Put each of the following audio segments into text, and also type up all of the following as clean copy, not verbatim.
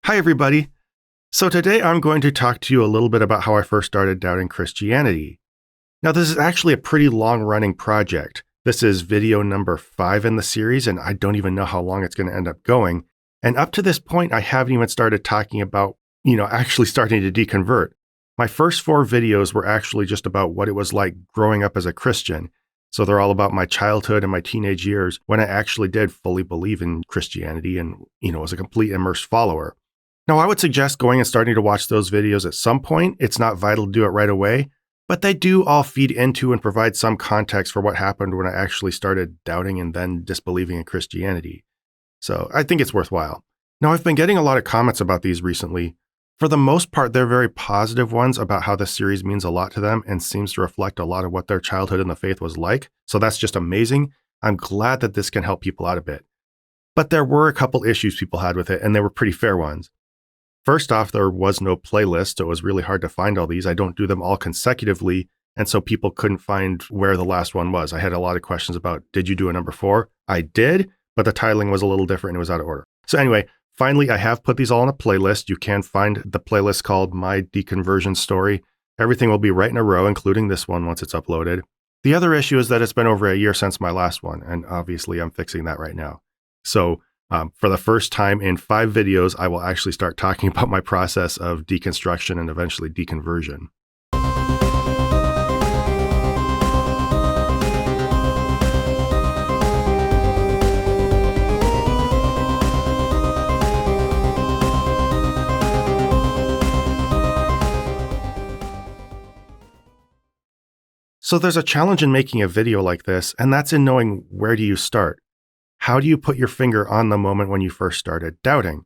Hi, everybody. So today I'm going to talk to you a little bit about how I first started doubting Christianity. Now, this is actually a pretty long-running project. This is video number 5 in the series, and I don't even know how long it's going to end up going. And up to this point, I haven't even started talking about, actually starting to deconvert. My first 4 videos were actually just about what it was like growing up as a Christian. So they're all about my childhood and my teenage years when I actually did fully believe in Christianity and, was a complete immersed follower. Now, I would suggest going and starting to watch those videos at some point. It's not vital to do it right away, but they do all feed into and provide some context for what happened when I actually started doubting and then disbelieving in Christianity. So I think it's worthwhile. Now, I've been getting a lot of comments about these recently. For the most part, they're very positive ones about how this series means a lot to them and seems to reflect a lot of what their childhood in the faith was like. So that's just amazing. I'm glad that this can help people out a bit. But there were a couple issues people had with it, and they were pretty fair ones. First off, there was no playlist, so it was really hard to find all these. I don't do them all consecutively, and so people couldn't find where the last one was. I had a lot of questions about, did you do a number 4? I did, but the titling was a little different and it was out of order. So anyway, finally, I have put these all in a playlist. You can find the playlist called My Deconversion Story. Everything will be right in a row, including this one once it's uploaded. The other issue is that it's been over a year since my last one, and obviously I'm fixing that right now. So for the first time in 5 videos, I will actually start talking about my process of deconstruction and eventually deconversion. So there's a challenge in making a video like this, and that's in knowing where do you start. How do you put your finger on the moment when you first started doubting?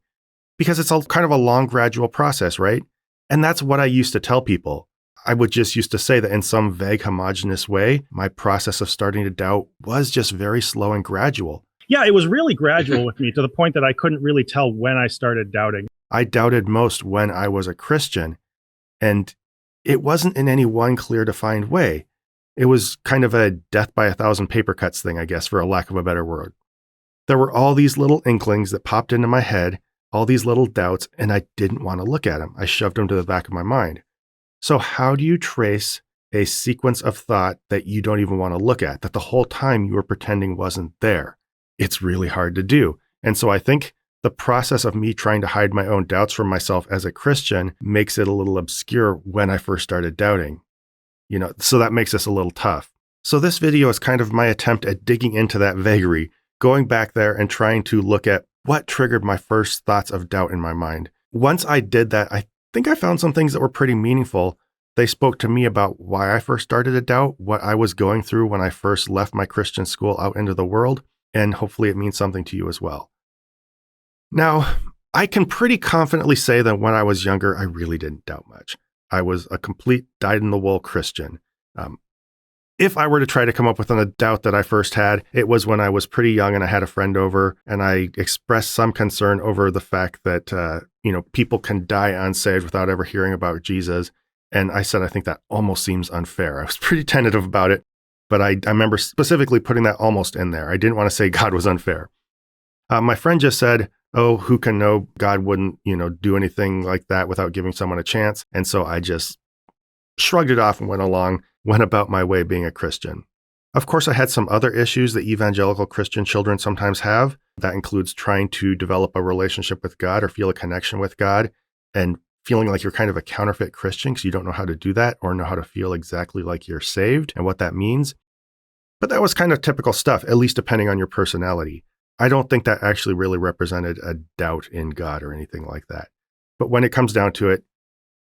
Because it's kind of a long, gradual process, right? And that's what I used to tell people. I would just used to say that in some vague, homogenous way, my process of starting to doubt was just very slow and gradual. Yeah, it was really gradual with me to the point that I couldn't really tell when I started doubting. I doubted most when I was a Christian, and it wasn't in any one clear, defined way. It was kind of a death by 1,000 paper cuts thing, I guess, for a lack of a better word. There were all these little inklings that popped into my head, all these little doubts, and I didn't want to look at them. I shoved them to the back of my mind. So how do you trace a sequence of thought that you don't even want to look at, that the whole time you were pretending wasn't there? It's really hard to do. And so I think the process of me trying to hide my own doubts from myself as a Christian makes it a little obscure when I first started doubting. So that makes this a little tough. So this video is kind of my attempt at digging into that vagary, going back there and trying to look at what triggered my first thoughts of doubt in my mind. Once I did that, I think I found some things that were pretty meaningful. They spoke to me about why I first started to doubt, what I was going through when I first left my Christian school out into the world, and hopefully it means something to you as well. Now, I can pretty confidently say that when I was younger, I really didn't doubt much. I was a complete dyed-in-the-wool Christian. If I were to try to come up with a doubt that I first had, it was when I was pretty young and I had a friend over and I expressed some concern over the fact that, people can die unsaved without ever hearing about Jesus. And I said, I think that almost seems unfair. I was pretty tentative about it, but I remember specifically putting that almost in there. I didn't want to say God was unfair. My friend just said, oh, who can know God wouldn't, do anything like that without giving someone a chance. And so I just shrugged it off and went about my way being a Christian. Of course, I had some other issues that evangelical Christian children sometimes have. That includes trying to develop a relationship with God or feel a connection with God and feeling like you're kind of a counterfeit Christian because you don't know how to do that or know how to feel exactly like you're saved and what that means. But that was kind of typical stuff, at least depending on your personality. I don't think that actually really represented a doubt in God or anything like that. But when it comes down to it,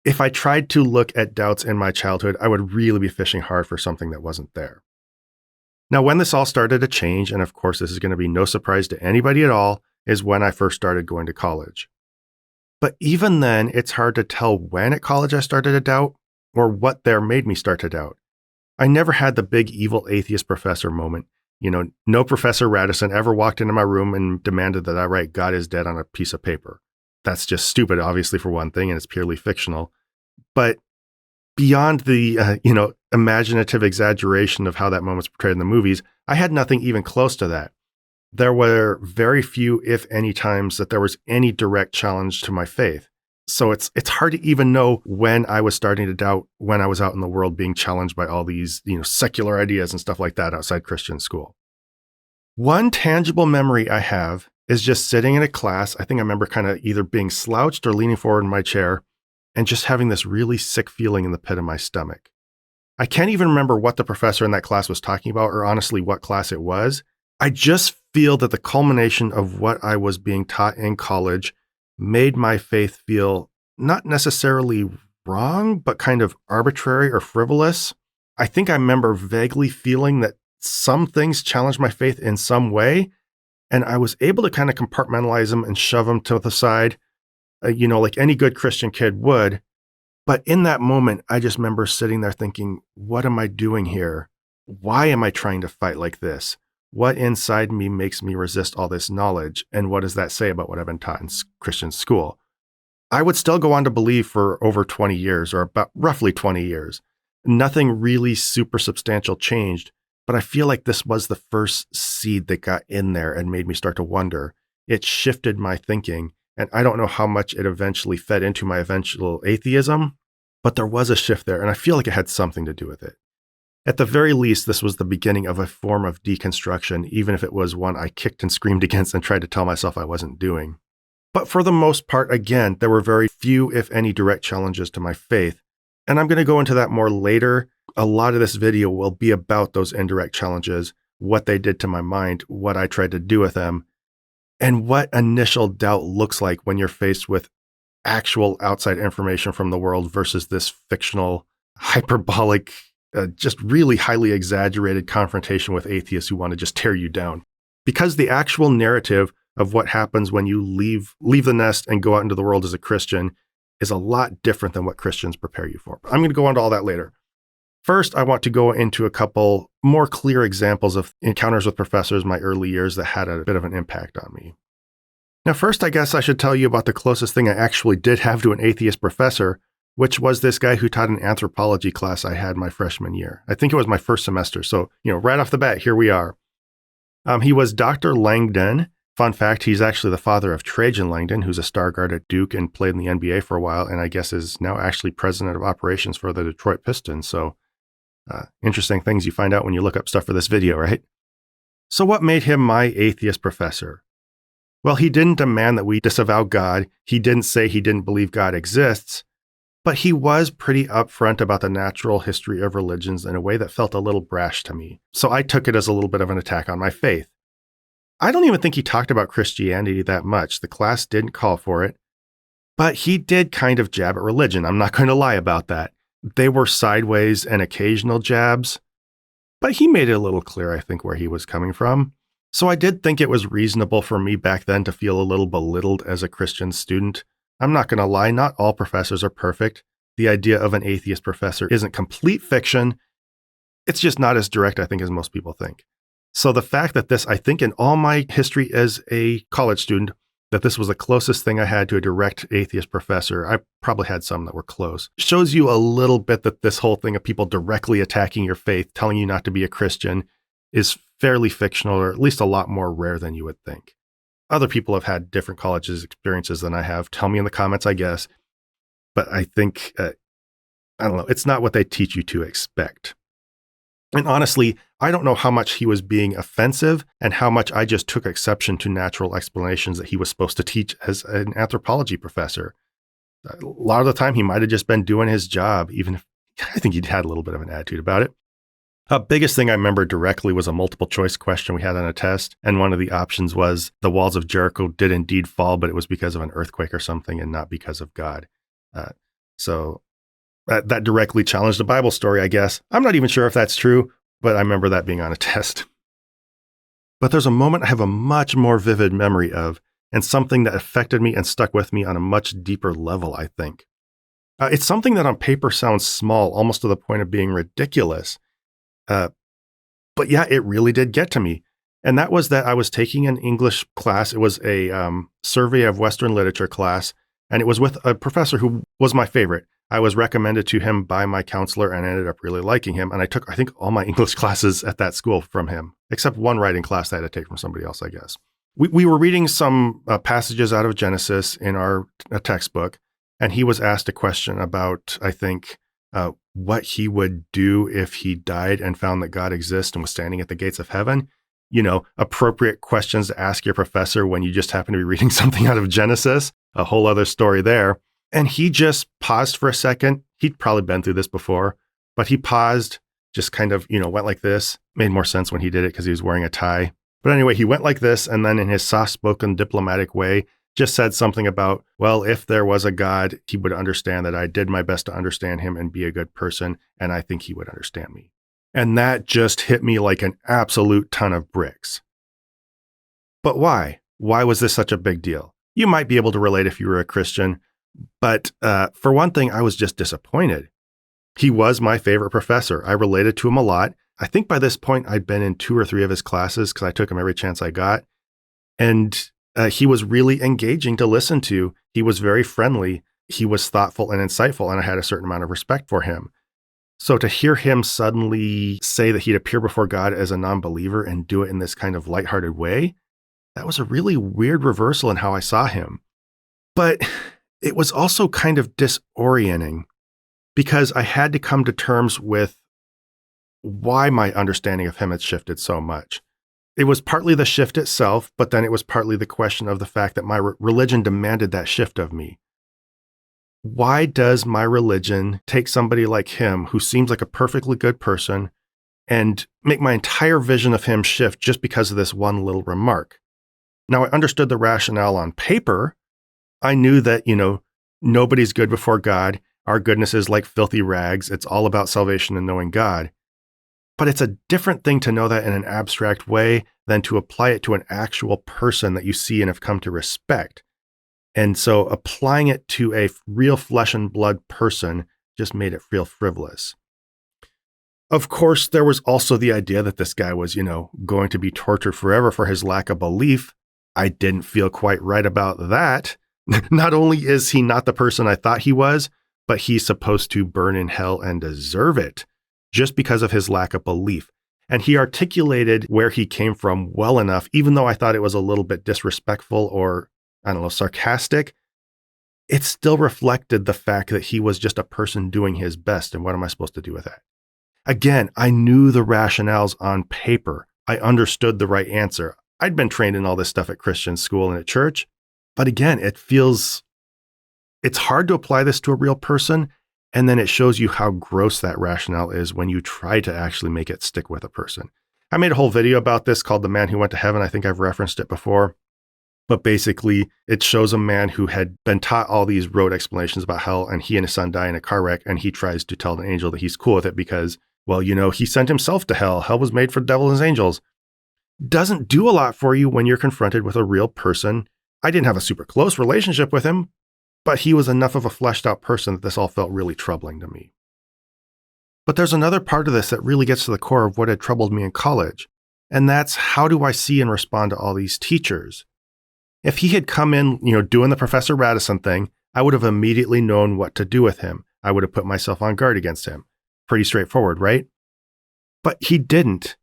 if I tried to look at doubts in my childhood, I would really be fishing hard for something that wasn't there. Now, when this all started to change, and of course this is going to be no surprise to anybody at all, is when I first started going to college. But even then, it's hard to tell when at college I started to doubt or what there made me start to doubt. I never had the big evil atheist professor moment. No Professor Radisson ever walked into my room and demanded that I write God is dead on a piece of paper. That's just stupid, obviously, for one thing, and it's purely fictional. But beyond the, imaginative exaggeration of how that moment's portrayed in the movies, I had nothing even close to that. there were very few, if any, times that there was any direct challenge to my faith. So it's hard to even know when I was starting to doubt when I was out in the world being challenged by all these, secular ideas and stuff like that outside Christian school. One tangible memory I have is just sitting in a class. I think I remember kind of either being slouched or leaning forward in my chair and just having this really sick feeling in the pit of my stomach. I can't even remember what the professor in that class was talking about or honestly what class it was. I just feel that the culmination of what I was being taught in college made my faith feel not necessarily wrong, but kind of arbitrary or frivolous. I think I remember vaguely feeling that some things challenged my faith in some way, and I was able to kind of compartmentalize them and shove them to the side, like any good Christian kid would. But in that moment, I just remember sitting there thinking, what am I doing here? Why am I trying to fight like this? What inside me makes me resist all this knowledge? And what does that say about what I've been taught in Christian school? I would still go on to believe for over 20 years, or about roughly 20 years. Nothing really super substantial changed, but I feel like this was the first seed that got in there and made me start to wonder. It shifted my thinking, and I don't know how much it eventually fed into my eventual atheism, but there was a shift there, and I feel like it had something to do with it. At the very least, this was the beginning of a form of deconstruction, even if it was one I kicked and screamed against and tried to tell myself I wasn't doing. But for the most part, again, there were very few, if any, direct challenges to my faith. And I'm going to go into that more later. A lot of this video will be about those indirect challenges, what they did to my mind, what I tried to do with them, and what initial doubt looks like when you're faced with actual outside information from the world versus this fictional, hyperbolic, just really highly exaggerated confrontation with atheists who want to just tear you down. Because the actual narrative of what happens when you leave the nest and go out into the world as a Christian is a lot different than what Christians prepare you for. I'm going to go into all that later. First, I want to go into a couple more clear examples of encounters with professors in my early years that had a bit of an impact on me. Now, first, I guess I should tell you about the closest thing I actually did have to an atheist professor, which was this guy who taught an anthropology class I had my freshman year. I think it was my first semester. So, right off the bat, here we are. He was Dr. Langdon. Fun fact, he's actually the father of Trajan Langdon, who's a star guard at Duke and played in the NBA for a while, and I guess is now actually president of operations for the Detroit Pistons. So, interesting things you find out when you look up stuff for this video, right? So what made him my atheist professor? Well, he didn't demand that we disavow God. He didn't say he didn't believe God exists, but he was pretty upfront about the natural history of religions in a way that felt a little brash to me. So I took it as a little bit of an attack on my faith. I don't even think he talked about Christianity that much. The class didn't call for it, but he did kind of jab at religion. I'm not going to lie about that. They were sideways and occasional jabs, but he made it a little clear, I think, where he was coming from. So I did think it was reasonable for me back then to feel a little belittled as a Christian student. I'm not going to lie, not all professors are perfect. The idea of an atheist professor isn't complete fiction. It's just not as direct, I think, as most people think. So the fact that this, I think in all my history as a college student, that this was the closest thing I had to a direct atheist professor, I probably had some that were close, shows you a little bit that this whole thing of people directly attacking your faith, telling you not to be a Christian, is fairly fictional, or at least a lot more rare than you would think. Other people have had different colleges experiences than I have. Tell me in the comments, I guess. But I think, I don't know, it's not what they teach you to expect. And honestly, I don't know how much he was being offensive and how much I just took exception to natural explanations that he was supposed to teach as an anthropology professor. A lot of the time, he might have just been doing his job, even if I think he'd had a little bit of an attitude about it. The biggest thing I remember directly was a multiple choice question we had on a test. And one of the options was the walls of Jericho did indeed fall, but it was because of an earthquake or something and not because of God. So that directly challenged the Bible story, I guess. I'm not even sure if that's true, but I remember that being on a test. But there's a moment I have a much more vivid memory of, and something that affected me and stuck with me on a much deeper level, I think. It's something that on paper sounds small, almost to the point of being ridiculous. But yeah, it really did get to me. And that was that I was taking an English class. It was a survey of Western literature class, and it was with a professor who was my favorite. I was recommended to him by my counselor and ended up really liking him. And I took, I think, all my English classes at that school from him, except one writing class that I had to take from somebody else, I guess. We were reading some passages out of Genesis in our textbook, and he was asked a question about, I think, what he would do if he died and found that God exists and was standing at the gates of heaven. You know, appropriate questions to ask your professor when you just happen to be reading something out of Genesis, a whole other story there. And he just paused for a second. He'd probably been through this before, but he paused, just kind of, went like this. Made more sense when he did it because he was wearing a tie. But anyway, he went like this, and then in his soft-spoken, diplomatic way, just said something about, well, if there was a God, he would understand that I did my best to understand him and be a good person, and I think he would understand me. And that just hit me like an absolute ton of bricks. But why? Why was this such a big deal? You might be able to relate if you were a Christian, but for one thing, I was just disappointed. He was my favorite professor. I related to him a lot. I think by this point, I'd been in 2 or 3 of his classes because I took him every chance I got. And he was really engaging to listen to. He was very friendly. He was thoughtful and insightful, and I had a certain amount of respect for him. So to hear him suddenly say that he'd appear before God as a non-believer and do it in this kind of lighthearted way, that was a really weird reversal in how I saw him. But it was also kind of disorienting because I had to come to terms with why my understanding of him had shifted so much. It was partly the shift itself, but then it was partly the question of the fact that my religion demanded that shift of me. Why does my religion take somebody like him, who seems like a perfectly good person, and make my entire vision of him shift just because of this one little remark? Now, I understood the rationale on paper. I knew that, nobody's good before God. Our goodness is like filthy rags. It's all about salvation and knowing God. But it's a different thing to know that in an abstract way than to apply it to an actual person that you see and have come to respect. And so applying it to a real flesh and blood person just made it real frivolous. Of course, there was also the idea that this guy was, going to be tortured forever for his lack of belief. I didn't feel quite right about that. Not only is he not the person I thought he was, but he's supposed to burn in hell and deserve it just because of his lack of belief. And he articulated where he came from well enough, even though I thought it was a little bit disrespectful or, sarcastic. It still reflected the fact that he was just a person doing his best. And what am I supposed to do with that? Again, I knew the rationales on paper. I understood the right answer. I'd been trained in all this stuff at Christian school and at church. But again, it's hard to apply this to a real person. And then it shows you how gross that rationale is when you try to actually make it stick with a person. I made a whole video about this called The Man Who Went to Heaven. I think I've referenced it before. But basically, it shows a man who had been taught all these rote explanations about hell, and he and his son die in a car wreck, and he tries to tell an angel that he's cool with it because, well, he sent himself to hell. Hell was made for the devil and his angels. Doesn't do a lot for you when you're confronted with a real person. I didn't have a super close relationship with him, but he was enough of a fleshed out person that this all felt really troubling to me. But there's another part of this that really gets to the core of what had troubled me in college, and that's how do I see and respond to all these teachers? If he had come in, doing the Professor Radisson thing, I would have immediately known what to do with him. I would have put myself on guard against him. Pretty straightforward, right? But he didn't.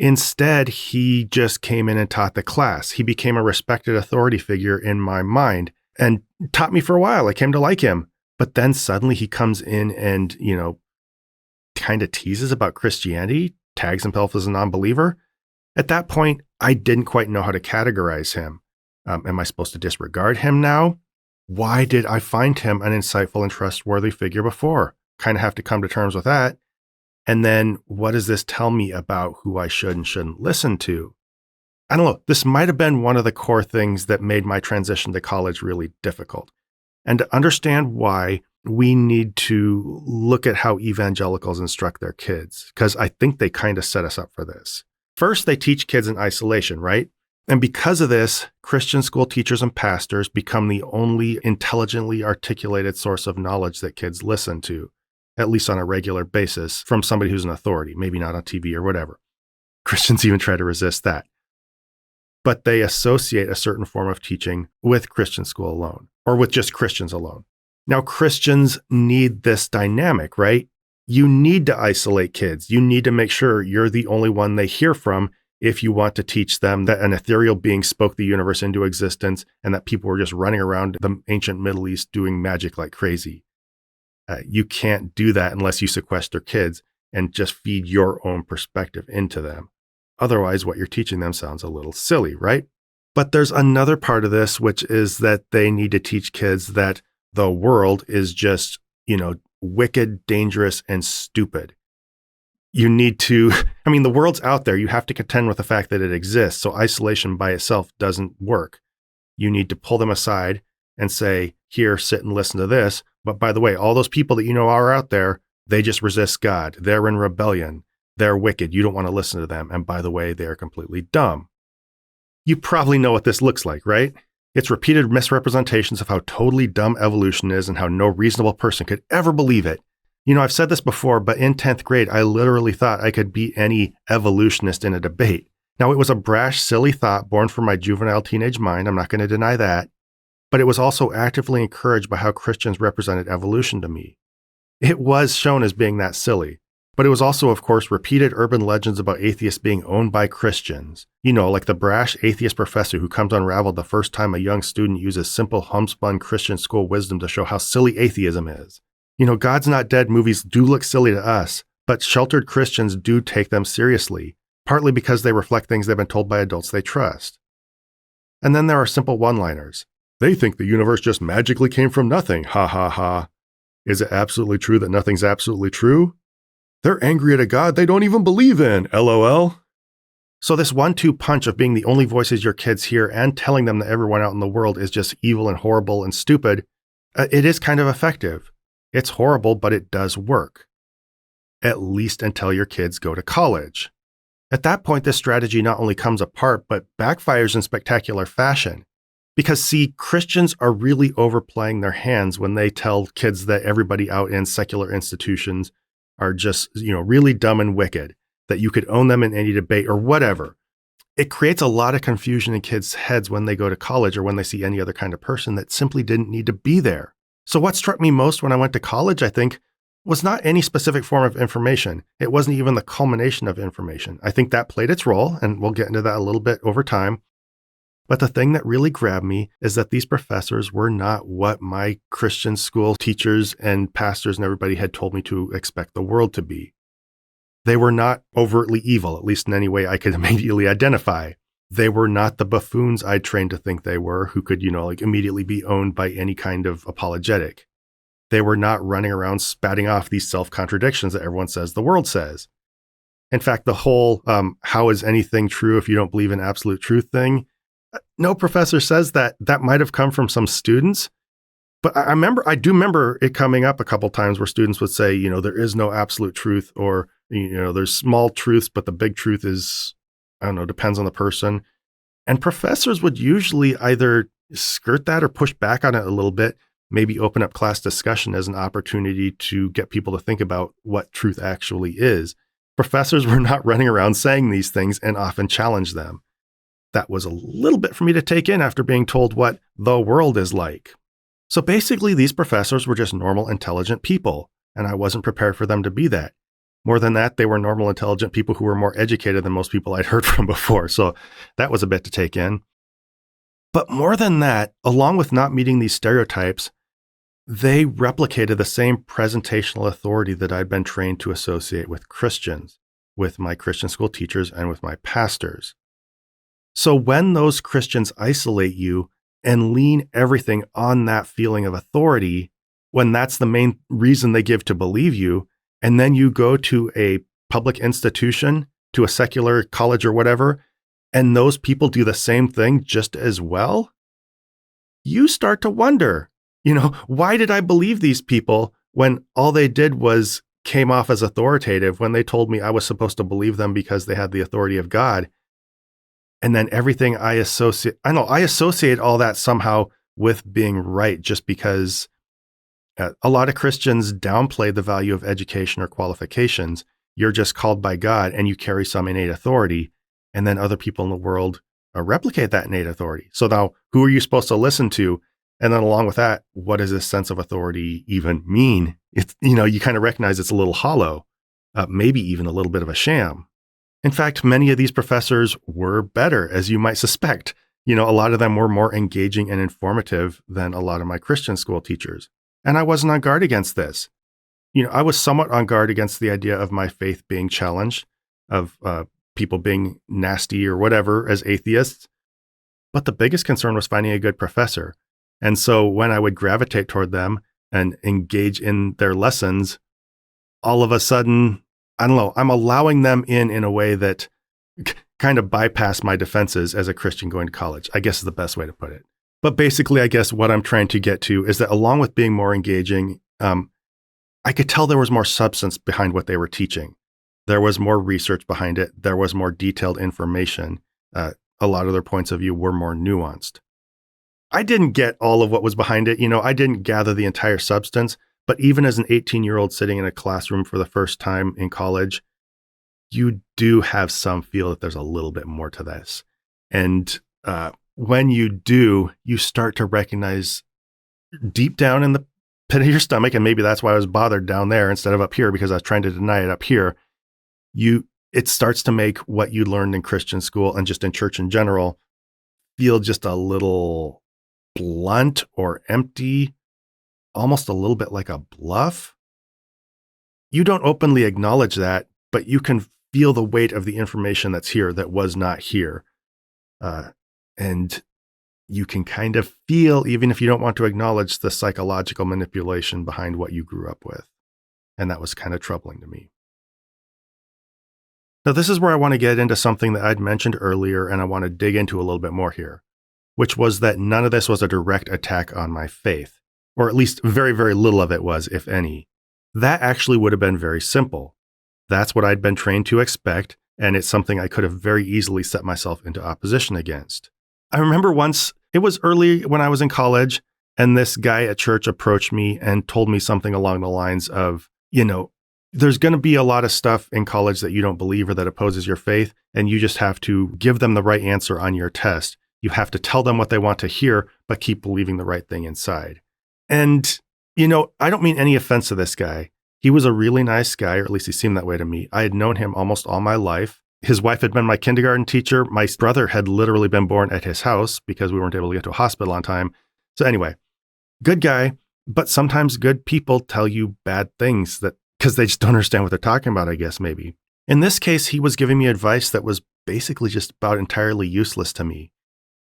Instead, he just came in and taught the class. He became a respected authority figure in my mind and taught me for a while. I came to like him. But then suddenly he comes in and, kind of teases about Christianity, tags himself as a non-believer. At that point, I didn't quite know how to categorize him. Am I supposed to disregard him now? Why did I find him an insightful and trustworthy figure before? Kind of have to come to terms with that. And then what does this tell me about who I should and shouldn't listen to? I don't know. This might have been one of the core things that made my transition to college really difficult. And to understand why, we need to look at how evangelicals instruct their kids, because I think they kind of set us up for this. First, they teach kids in isolation, right? And because of this, Christian school teachers and pastors become the only intelligently articulated source of knowledge that kids listen to, at least on a regular basis, from somebody who's an authority, maybe not on TV or whatever. Christians even try to resist that. But they associate a certain form of teaching with Christian school alone, or with just Christians alone. Now, Christians need this dynamic, right? You need to isolate kids. You need to make sure you're the only one they hear from if you want to teach them that an ethereal being spoke the universe into existence and that people were just running around the ancient Middle East doing magic like crazy. You can't do that unless you sequester kids and just feed your own perspective into them. Otherwise, what you're teaching them sounds a little silly, right? But there's another part of this, which is that they need to teach kids that the world is just, wicked, dangerous, and stupid. You need to, the world's out there. You have to contend with the fact that it exists. So isolation by itself doesn't work. You need to pull them aside and say, here, sit and listen to this. But by the way, all those people that are out there, they just resist God. They're in rebellion. They're wicked. You don't want to listen to them. And by the way, they are completely dumb. You probably know what this looks like, right? It's repeated misrepresentations of how totally dumb evolution is and how no reasonable person could ever believe it. I've said this before, but in 10th grade, I literally thought I could beat any evolutionist in a debate. Now, it was a brash, silly thought born from my juvenile teenage mind. I'm not going to deny that. But it was also actively encouraged by how Christians represented evolution to me. It was shown as being that silly. But it was also, of course, repeated urban legends about atheists being owned by Christians. Like the brash atheist professor who comes unraveled the first time a young student uses simple homespun Christian school wisdom to show how silly atheism is. God's Not Dead movies do look silly to us, but sheltered Christians do take them seriously, partly because they reflect things they've been told by adults they trust. And then there are simple one-liners. They think the universe just magically came from nothing, ha ha ha. Is it absolutely true that nothing's absolutely true? They're angry at a God they don't even believe in, LOL. So this 1-2 punch of being the only voices your kids hear and telling them that everyone out in the world is just evil and horrible and stupid, it is kind of effective. It's horrible, but it does work. At least until your kids go to college. At that point, this strategy not only comes apart, but backfires in spectacular fashion. Because see, Christians are really overplaying their hands when they tell kids that everybody out in secular institutions are just, really dumb and wicked, that you could own them in any debate or whatever. It creates a lot of confusion in kids' heads when they go to college or when they see any other kind of person that simply didn't need to be there. So what struck me most when I went to college, I think, was not any specific form of information. It wasn't even the culmination of information. I think that played its role, and we'll get into that a little bit over time. But the thing that really grabbed me is that these professors were not what my Christian school teachers and pastors and everybody had told me to expect the world to be. They were not overtly evil, at least in any way I could immediately identify. They were not the buffoons I'd trained to think they were, who could, immediately be owned by any kind of apologetic. They were not running around spouting off these self-contradictions that everyone says the world says. In fact, the whole, how is anything true if you don't believe in absolute truth thing, no professor says that. That might have come from some students, but I do remember it coming up a couple times where students would say, there is no absolute truth, or, there's small truths, but the big truth is, depends on the person. And professors would usually either skirt that or push back on it a little bit, maybe open up class discussion as an opportunity to get people to think about what truth actually is. Professors were not running around saying these things and often challenged them. That was a little bit for me to take in after being told what the world is like. So basically, these professors were just normal, intelligent people, and I wasn't prepared for them to be that. More than that, they were normal, intelligent people who were more educated than most people I'd heard from before, so that was a bit to take in. But more than that, along with not meeting these stereotypes, they replicated the same presentational authority that I'd been trained to associate with Christians, with my Christian school teachers, and with my pastors. So when those Christians isolate you and lean everything on that feeling of authority, when that's the main reason they give to believe you, and then you go to a public institution, to a secular college or whatever, and those people do the same thing just as well, you start to wonder, why did I believe these people when all they did was came off as authoritative when they told me I was supposed to believe them because they had the authority of God? And then everything I associate all that somehow with being right, just because a lot of Christians downplay the value of education or qualifications. You're just called by God and you carry some innate authority. And then other people in the world replicate that innate authority. So now who are you supposed to listen to? And then along with that, what does this sense of authority even mean? It's, you kind of recognize it's a little hollow, maybe even a little bit of a sham. In fact, many of these professors were better, as you might suspect. A lot of them were more engaging and informative than a lot of my Christian school teachers. And I wasn't on guard against this. I was somewhat on guard against the idea of my faith being challenged, of people being nasty or whatever as atheists. But the biggest concern was finding a good professor. And so when I would gravitate toward them and engage in their lessons, all of a sudden, I don't know, I'm allowing them in a way that kind of bypassed my defenses as a Christian going to college, I guess is the best way to put it. But basically, I guess what I'm trying to get to is that along with being more engaging, I could tell there was more substance behind what they were teaching. There was more research behind it. There was more detailed information. A lot of their points of view were more nuanced. I didn't get all of what was behind it. I didn't gather the entire substance. But even as an 18-year-old sitting in a classroom for the first time in college, you do have some feel that there's a little bit more to this. And when you do, you start to recognize deep down in the pit of your stomach, and maybe that's why I was bothered down there instead of up here, because I was trying to deny it up here. It starts to make what you learned in Christian school and just in church in general feel just a little blunt or empty, almost a little bit like a bluff. You don't openly acknowledge that, but you can feel the weight of the information that's here that was not here. And you can kind of feel, even if you don't want to acknowledge, the psychological manipulation behind what you grew up with. And that was kind of troubling to me. Now, this is where I want to get into something that I'd mentioned earlier, and I want to dig into a little bit more here, which was that none of this was a direct attack on my faith, or at least very, very little of it was, if any. That actually would have been very simple. That's what I'd been trained to expect, and it's something I could have very easily set myself into opposition against. I remember once, it was early when I was in college, and this guy at church approached me and told me something along the lines of, there's going to be a lot of stuff in college that you don't believe or that opposes your faith, and you just have to give them the right answer on your test. You have to tell them what they want to hear, but keep believing the right thing inside. And, I don't mean any offense to this guy. He was a really nice guy, or at least he seemed that way to me. I had known him almost all my life. His wife had been my kindergarten teacher. My brother had literally been born at his house because we weren't able to get to a hospital on time. So anyway, good guy, but sometimes good people tell you bad things because they just don't understand what they're talking about, I guess, maybe. In this case, he was giving me advice that was basically just about entirely useless to me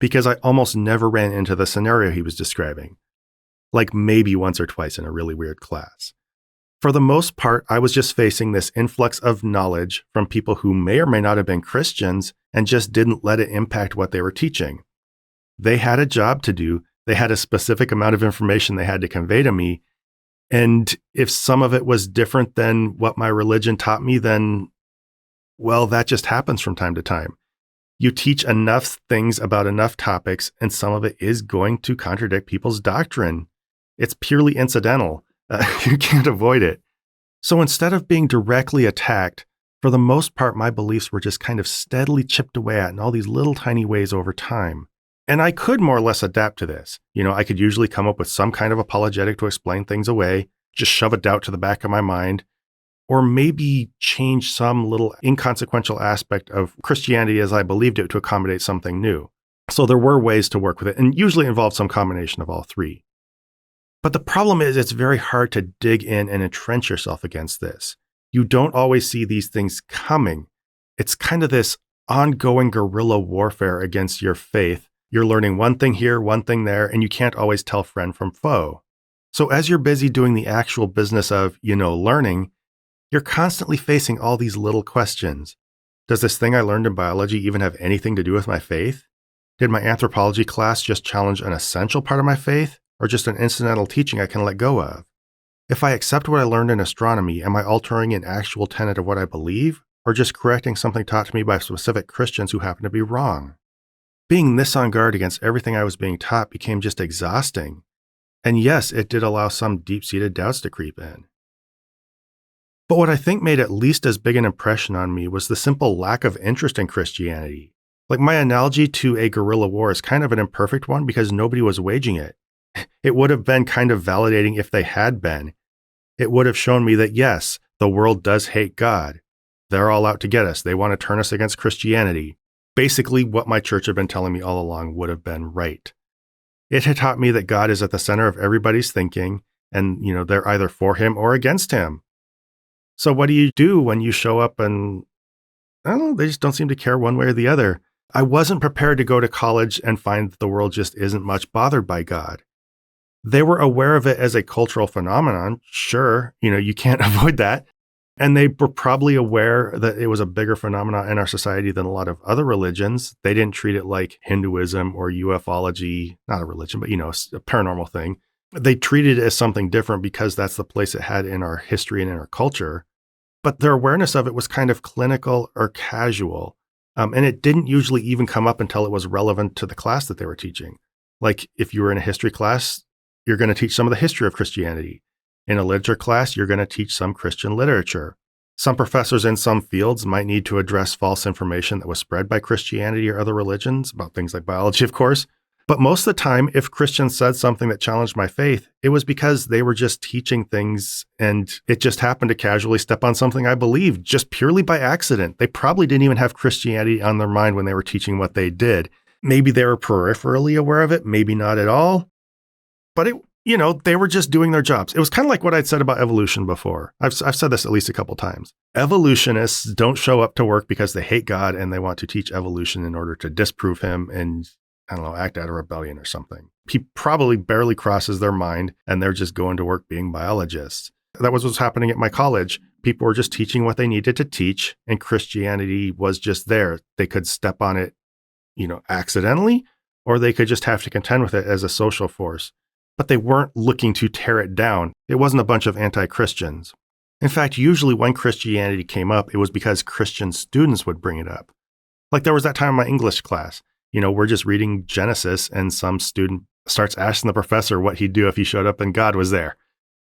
because I almost never ran into the scenario he was describing, like maybe once or twice in a really weird class. For the most part, I was just facing this influx of knowledge from people who may or may not have been Christians and just didn't let it impact what they were teaching. They had a job to do. They had a specific amount of information they had to convey to me. And if some of it was different than what my religion taught me, then, well, that just happens from time to time. You teach enough things about enough topics, and some of it is going to contradict people's doctrine. It's purely incidental. You can't avoid it. So instead of being directly attacked, for the most part, my beliefs were just kind of steadily chipped away at in all these little tiny ways over time. And I could more or less adapt to this. I could usually come up with some kind of apologetic to explain things away, just shove a doubt to the back of my mind, or maybe change some little inconsequential aspect of Christianity as I believed it to accommodate something new. So there were ways to work with it, and usually involved some combination of all three. But the problem is it's very hard to dig in and entrench yourself against this. You don't always see these things coming. It's kind of this ongoing guerrilla warfare against your faith. You're learning one thing here, one thing there, and you can't always tell friend from foe. So as you're busy doing the actual business of, learning, you're constantly facing all these little questions. Does this thing I learned in biology even have anything to do with my faith? Did my anthropology class just challenge an essential part of my faith, or just an incidental teaching I can let go of? If I accept what I learned in astronomy, am I altering an actual tenet of what I believe, or just correcting something taught to me by specific Christians who happen to be wrong? Being this on guard against everything I was being taught became just exhausting. And yes, it did allow some deep-seated doubts to creep in. But what I think made at least as big an impression on me was the simple lack of interest in Christianity. Like, my analogy to a guerrilla war is kind of an imperfect one because nobody was waging it. It would have been kind of validating if they had been. It would have shown me that, yes, the world does hate God. They're all out to get us. They want to turn us against Christianity. Basically, what my church had been telling me all along would have been right. It had taught me that God is at the center of everybody's thinking, and, they're either for him or against him. So what do you do when you show up and, I don't know, they just don't seem to care one way or the other? I wasn't prepared to go to college and find that the world just isn't much bothered by God. They were aware of it as a cultural phenomenon. Sure, you can't avoid that. And they were probably aware that it was a bigger phenomenon in our society than a lot of other religions. They didn't treat it like Hinduism or ufology, not a religion, but, a paranormal thing. They treated it as something different because that's the place it had in our history and in our culture. But their awareness of it was kind of clinical or casual. And it didn't usually even come up until it was relevant to the class that they were teaching. Like if you were in a history class, you're going to teach some of the history of Christianity. In a literature class, you're going to teach some Christian literature. Some professors in some fields might need to address false information that was spread by Christianity or other religions, about things like biology, of course. But most of the time, if Christians said something that challenged my faith, it was because they were just teaching things and it just happened to casually step on something I believed just purely by accident. They probably didn't even have Christianity on their mind when they were teaching what they did. Maybe they were peripherally aware of it, maybe not at all. But they were just doing their jobs. It was kind of like what I'd said about evolution before. I've said this at least a couple times. Evolutionists don't show up to work because they hate God and they want to teach evolution in order to disprove him and, act out of rebellion or something. He probably barely crosses their mind and they're just going to work being biologists. That was what's happening at my college. People were just teaching what they needed to teach and Christianity was just there. They could step on it, accidentally, or they could just have to contend with it as a social force. But they weren't looking to tear it down. It wasn't a bunch of anti-Christians. In fact, usually when Christianity came up, it was because Christian students would bring it up. Like there was that time in my English class, we're just reading Genesis and some student starts asking the professor what he'd do if he showed up and God was there.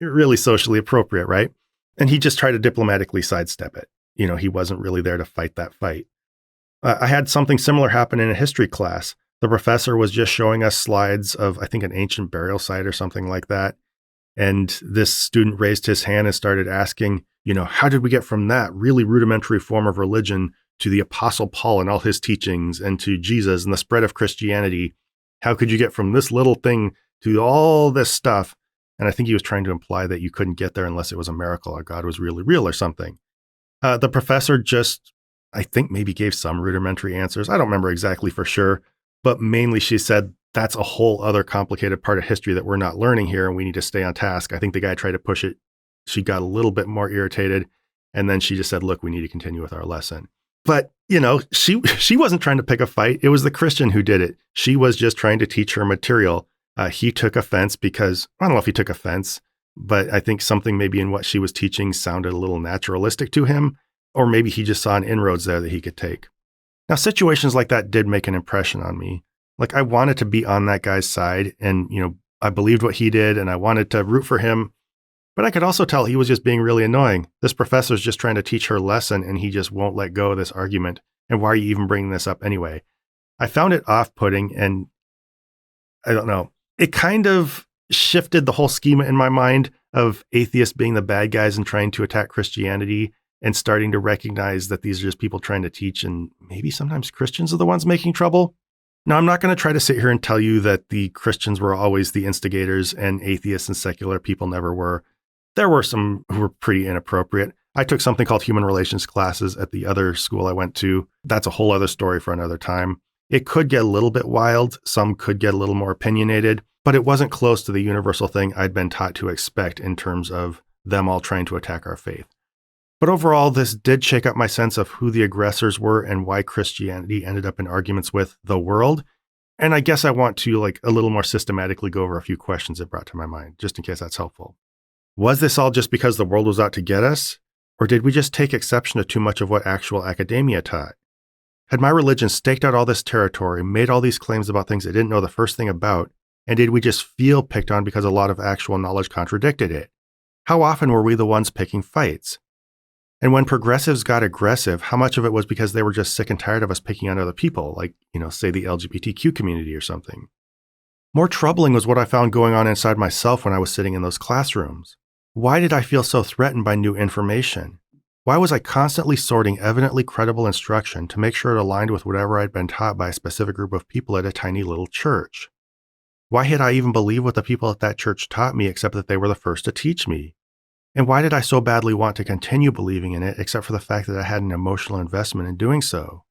Really socially appropriate, right? And he just tried to diplomatically sidestep it. He wasn't really there to fight that fight. I had something similar happen in a history class. The professor was just showing us slides of, I think, an ancient burial site or something like that. And this student raised his hand and started asking, how did we get from that really rudimentary form of religion to the Apostle Paul and all his teachings and to Jesus and the spread of Christianity? How could you get from this little thing to all this stuff? And I think he was trying to imply that you couldn't get there unless it was a miracle or God was really real or something. The professor just, I think, maybe gave some rudimentary answers. I don't remember exactly for sure. But mainly she said, that's a whole other complicated part of history that we're not learning here and we need to stay on task. I think the guy tried to push it. She got a little bit more irritated. And then she just said, look, we need to continue with our lesson. But, she wasn't trying to pick a fight. It was the Christian who did it. She was just trying to teach her material. He took offense because, I don't know if he took offense, but I think something maybe in what she was teaching sounded a little naturalistic to him. Or maybe he just saw an inroads there that he could take. Now, situations like that did make an impression on me. Like I wanted to be on that guy's side and, I believed what he did and I wanted to root for him. But I could also tell he was just being really annoying. This professor's just trying to teach her lesson and he just won't let go of this argument. And why are you even bringing this up anyway? I found it off-putting and I don't know. It kind of shifted the whole schema in my mind of atheists being the bad guys and trying to attack Christianity. And starting to recognize that these are just people trying to teach and maybe sometimes Christians are the ones making trouble. Now, I'm not going to try to sit here and tell you that the Christians were always the instigators and atheists and secular people never were. There were some who were pretty inappropriate. I took something called human relations classes at the other school I went to. That's a whole other story for another time. It could get a little bit wild. Some could get a little more opinionated, but it wasn't close to the universal thing I'd been taught to expect in terms of them all trying to attack our faith. But overall, this did shake up my sense of who the aggressors were and why Christianity ended up in arguments with the world. And I guess I want to a little more systematically go over a few questions it brought to my mind, just in case that's helpful. Was this all just because the world was out to get us? Or did we just take exception to too much of what actual academia taught? Had my religion staked out all this territory, made all these claims about things I didn't know the first thing about, and did we just feel picked on because a lot of actual knowledge contradicted it? How often were we the ones picking fights? And when progressives got aggressive, how much of it was because they were just sick and tired of us picking on other people, like, say the LGBTQ community or something? More troubling was what I found going on inside myself when I was sitting in those classrooms. Why did I feel so threatened by new information? Why was I constantly sorting evidently credible instruction to make sure it aligned with whatever I'd been taught by a specific group of people at a tiny little church? Why had I even believed what the people at that church taught me except that they were the first to teach me? And why did I so badly want to continue believing in it except for the fact that I had an emotional investment in doing so?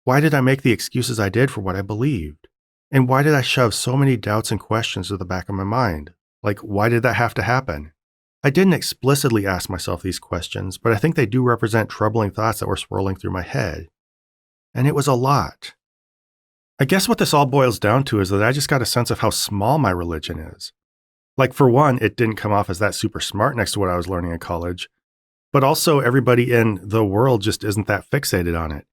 Why did I make the excuses I did for what I believed? And why did I shove so many doubts and questions to the back of my mind? Like, why did that have to happen? I didn't explicitly ask myself these questions, but I think they do represent troubling thoughts that were swirling through my head. And it was a lot. I guess what this all boils down to is that I just got a sense of how small my religion is. Like, for one, it didn't come off as that super smart next to what I was learning in college, but also everybody in the world just isn't that fixated on it.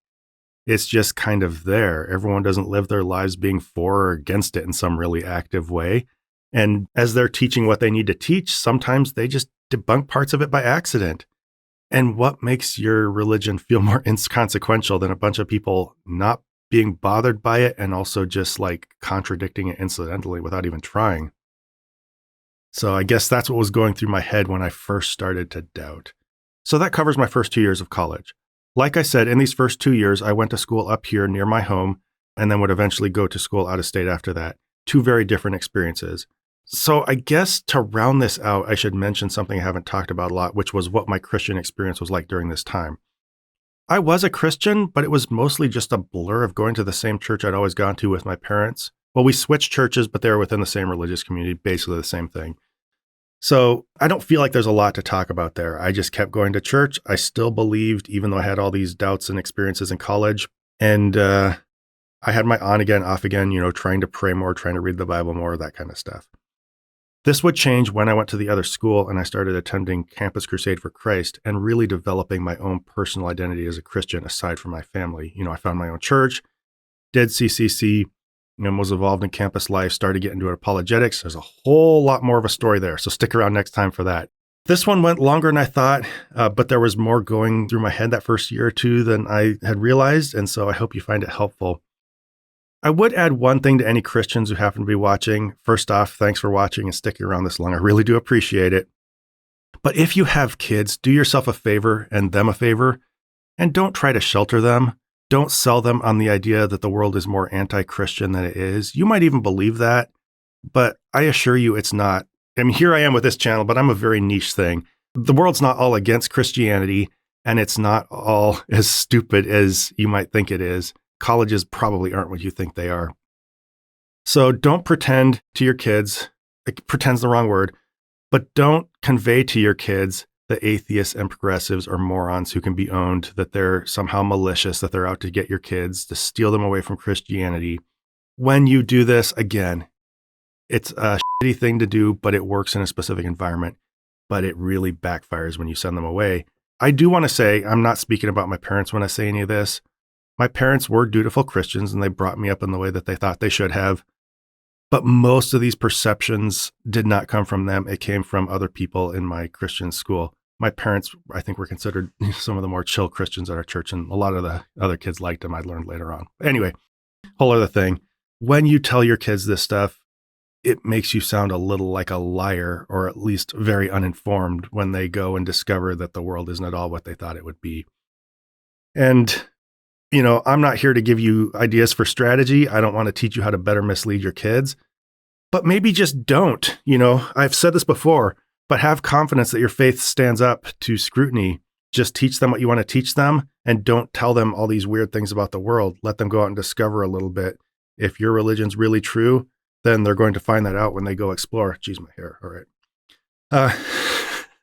It's just kind of there. Everyone doesn't live their lives being for or against it in some really active way. And as they're teaching what they need to teach, sometimes they just debunk parts of it by accident. And what makes your religion feel more inconsequential than a bunch of people not being bothered by it and also just like contradicting it incidentally without even trying? So I guess that's what was going through my head when I first started to doubt. So that covers my first 2 years of college. Like I said, in these first 2 years, I went to school up here near my home and then would eventually go to school out of state after that. 2 very different experiences. So I guess to round this out, I should mention something I haven't talked about a lot, which was what my Christian experience was like during this time. I was a Christian, but it was mostly just a blur of going to the same church I'd always gone to with my parents. Well, we switched churches, but they were within the same religious community, basically the same thing. So I don't feel like there's a lot to talk about there. I just kept going to church. I still believed, even though I had all these doubts and experiences in college. And I had my on again, off again, trying to pray more, trying to read the Bible more, that kind of stuff. This would change when I went to the other school and I started attending Campus Crusade for Christ and really developing my own personal identity as a Christian aside from my family. I found my own church, did CCC, was involved in campus life, started getting into apologetics. There's a whole lot more of a story there, so stick around next time for that. This one went longer than I thought, but there was more going through my head that first year or two than I had realized, and so I hope you find it helpful. I would add one thing to any Christians who happen to be watching. First off, thanks for watching and sticking around this long. I really do appreciate it. But if you have kids, do yourself a favor and them a favor, and don't try to shelter them. Don't sell them on the idea that the world is more anti-Christian than it is. You might even believe that, but I assure you it's not. I mean, here I am with this channel, but I'm a very niche thing. The world's not all against Christianity, and it's not all as stupid as you might think it is. Colleges probably aren't what you think they are. So don't pretend to your kids, pretend's the wrong word, but don't convey to your kids that atheists and progressives are morons who can be owned, that they're somehow malicious, that they're out to get your kids, to steal them away from Christianity. When you do this, again, it's a shitty thing to do, but it works in a specific environment, but it really backfires when you send them away. I do want to say, I'm not speaking about my parents when I say any of this. My parents were dutiful Christians and they brought me up in the way that they thought they should have. But most of these perceptions did not come from them. It came from other people in my Christian school. My parents, I think, were considered some of the more chill Christians at our church, and a lot of the other kids liked them, I learned later on. Anyway, whole other thing. When you tell your kids this stuff, it makes you sound a little like a liar, or at least very uninformed when they go and discover that the world isn't at all what they thought it would be. And I'm not here to give you ideas for strategy. I don't want to teach you how to better mislead your kids, but maybe just don't. I've said this before, but have confidence that your faith stands up to scrutiny. Just teach them what you want to teach them and don't tell them all these weird things about the world. Let them go out and discover a little bit. If your religion's really true, then they're going to find that out when they go explore. Geez, my hair. All right.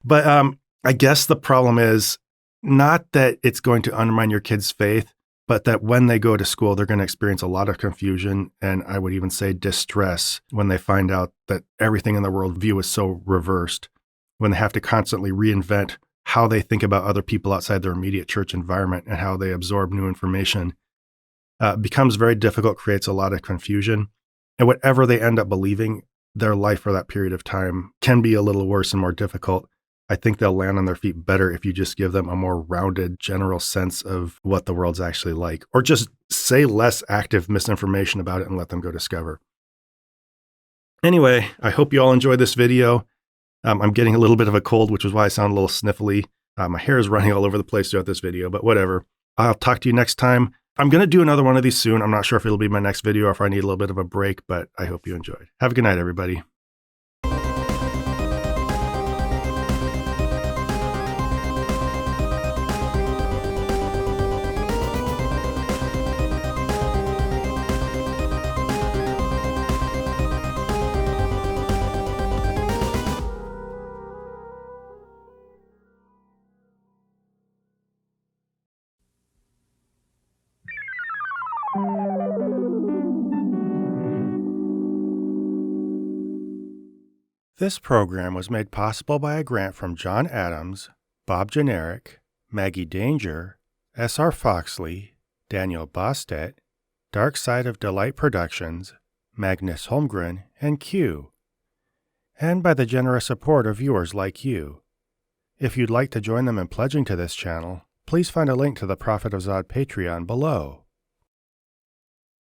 But I guess the problem is not that it's going to undermine your kids' faith, but that when they go to school, they're going to experience a lot of confusion, and I would even say distress when they find out that everything in the worldview is so reversed, when they have to constantly reinvent how they think about other people outside their immediate church environment and how they absorb new information. Becomes very difficult, creates a lot of confusion, and whatever they end up believing, their life for that period of time can be a little worse and more difficult. I think they'll land on their feet better if you just give them a more rounded general sense of what the world's actually like, or just say less active misinformation about it and let them go discover. Anyway, I hope you all enjoyed this video. I'm getting a little bit of a cold, which is why I sound a little sniffly. My hair is running all over the place throughout this video, but whatever. I'll talk to you next time. I'm going to do another one of these soon. I'm not sure if it'll be my next video or if I need a little bit of a break, but I hope you enjoyed. Have a good night, everybody. This program was made possible by a grant from John Adams, Bob Generic, Maggie Danger, S.R. Foxley, Daniel Bostedt, Dark Side of Delight Productions, Magnus Holmgren, and Q, and by the generous support of viewers like you. If you'd like to join them in pledging to this channel, please find a link to the Prophet of Zod Patreon below.